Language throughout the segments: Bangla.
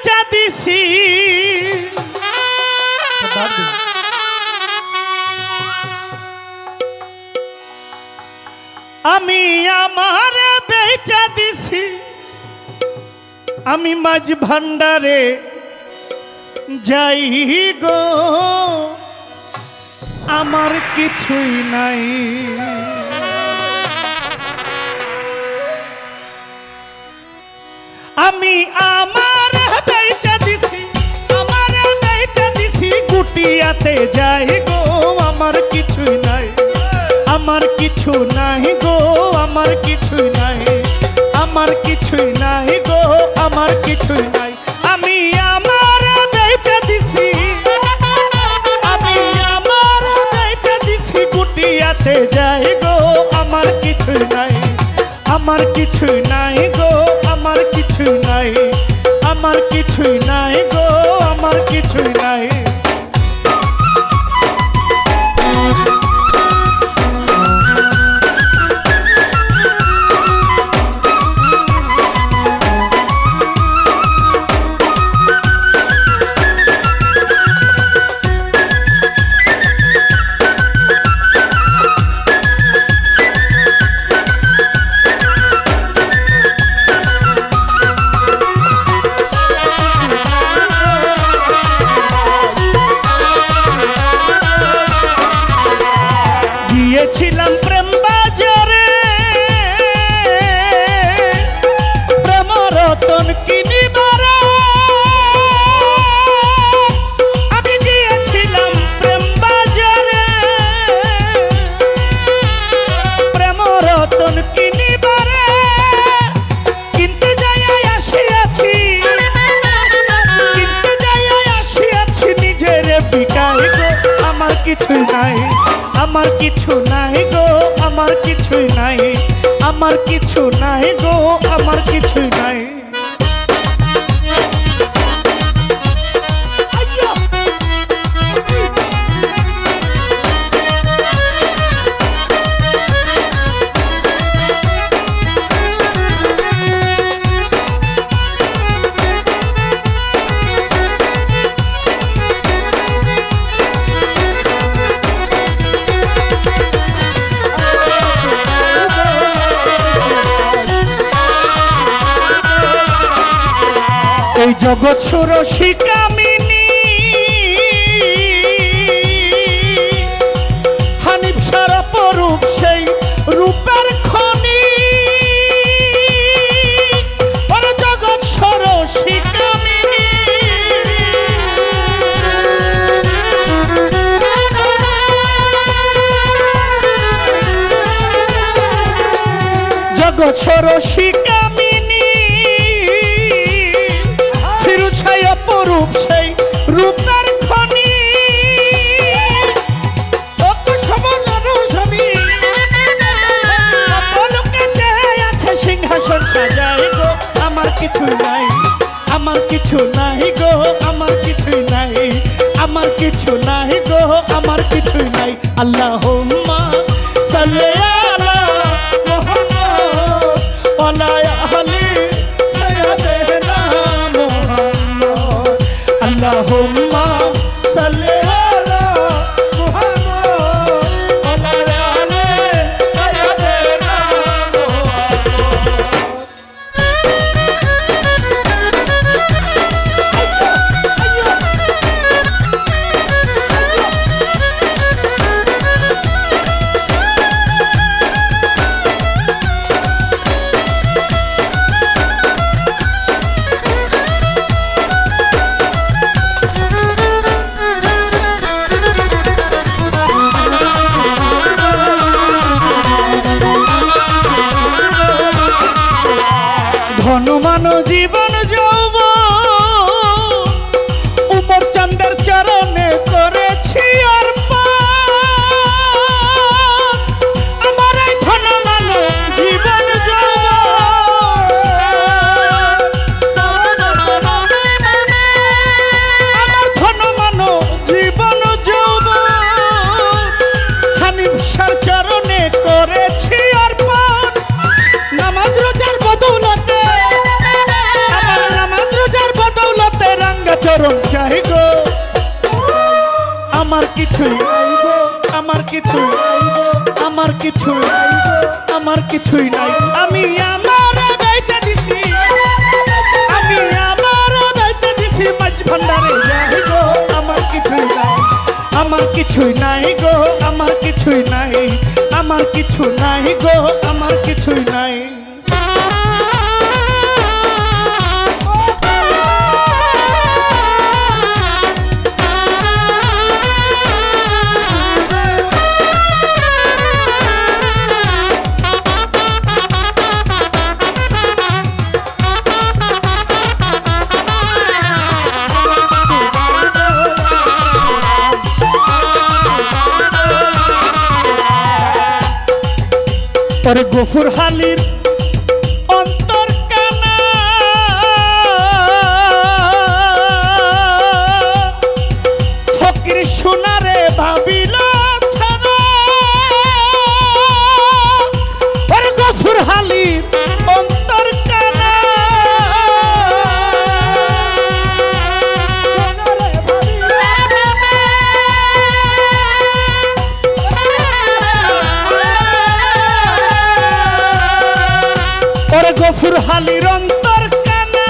বেচা দিছি আমি আমার বেচা দিছি আমি মাঝ ভান্ডারে যাই গো আমার কিছুই নাই আমি আমার বেচা দিছি গুটিয়াতে যাই গো আমার কিছুই নাই আমার কিছু নাই গো আমার কিছুই নাই আমার কিছুই নাই গো আমার কিছুই নাই আমি আমার বেচা দিছি গুটিয়াতে যাই গো আমার কিছুই নাই আমার কিছুই নাই গো আমার কিছুই নাই আমার কিছুই নাই গো আমার কিছুই নাই ছিলাম প্রেম বাজারে প্রেম রতন কিনিবারে আমি গিয়েছিলাম প্রেম বাজারে প্রেম রতন কিনিবারে কিনতে যাই আসিয়াছি নিজের বিকাই গো আমার কিছুই নাই আমার কিছু নাই গো আমার কিছুই নাই আমার কিছু নাই গো আমার কিছুই নাই এই জগৎ ষোড়শী কামিনী হানিফ সারা পরূপ সেই রূপের খনি ওর জগৎ ষোড়শী কামিনী জগৎ ষোড়শী রূপ সেই রূপের খনি আছে সিংহাসন সাজাই গো আমার কিছুই নাই আমার কিছু নাই গো আমার কিছুই নাই আমার কিছু নাই গো আমার কিছুই নাই আল্লাহুম্মা সাল্লি আলা মুহাম্মাদ ওয়া আলা আলি সাইয়্যিদিনা মুহাম্মদ আল্লাহুম্মা সাল্লি আলা মুহাম্মাদ ওয়া আলা আলি সাইয়্যিদিনা মুহাম্মদ আমার কিছুই আমার কিছুই আমার কিছুই আমার কিছুই নাই আমি আমার বেচে দিছি আমি আমার বেচে দিছি মাঝ ভান্ডারে যাই গো আমার কিছুই নাই আমার কিছুই নাই গো আমার কিছুই নাই আমার কিছু নাই গো আমার কিছুই নাই और गफुर हालिर अंतर काना फकीर सोनारे भाबिल छाना और गफुर हालिर अंतर काना गफुर हालिर अंतर काना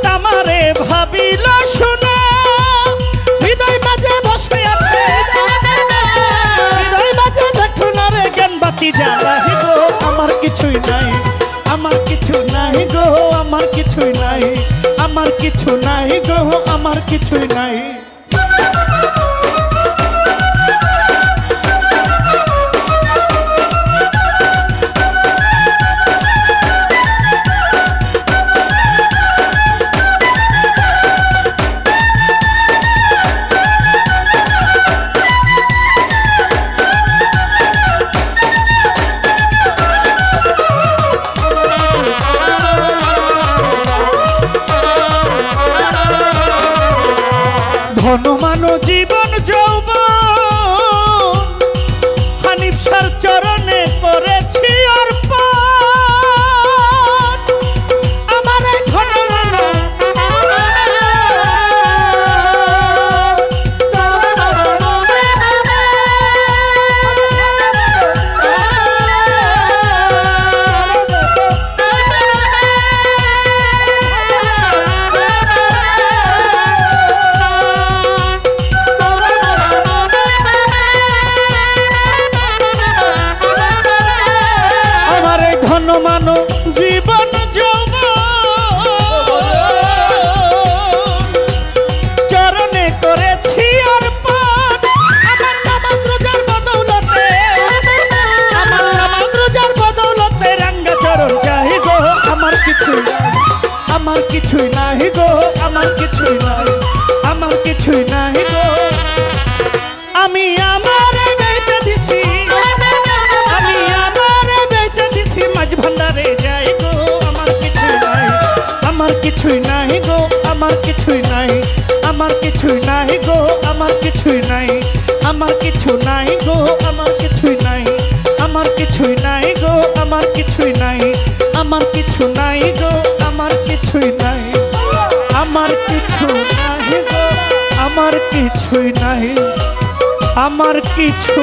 तामारे भाबिल शोना हृदय माঝে বসে আছে হৃদয় মাঝে দেখো না রে জ্ঞান বাতি জ্বালাই গো আমার কিছুই নাই আমার কিছু নাই গো আমার কিছুই নাই আমার কিছু নাই গো আমার কিছুই নাই ধনমানো জীবন যৌবন হানিফ সার চরণে করেছি অর্পণ আমার এই ধনমানো মানো জীবন চরণে করেছি অর্পণ আমার নামাজ রোজার বদৌলতে আমার নামাজ রোজার বদৌলতে রাঙ্গা চরণ চাই গো আমার কিছুই নাই আমার কিছুই নাই গো আমার কিছুই নাই আমার কিছুই নাই গো আমি আমার বেচে দিছি আমি আমার বেচে দিছি মাঝ ভান্ডারে যাই গো আমার কিছুই নাই আমার কিছুই নাই গো আমার কিছুই নাই আমার কিছুই নাই গো আমার কিছুই নাই আমার কিছু নাই গো আমার কিছুই নাই আমার কিছুই নাই গো আমার কিছুই নাই আমার কিছু নাই গো আমার কিছুই নাই আমার কিছু নাই গো আমার কিছুই নাই আমার কিছু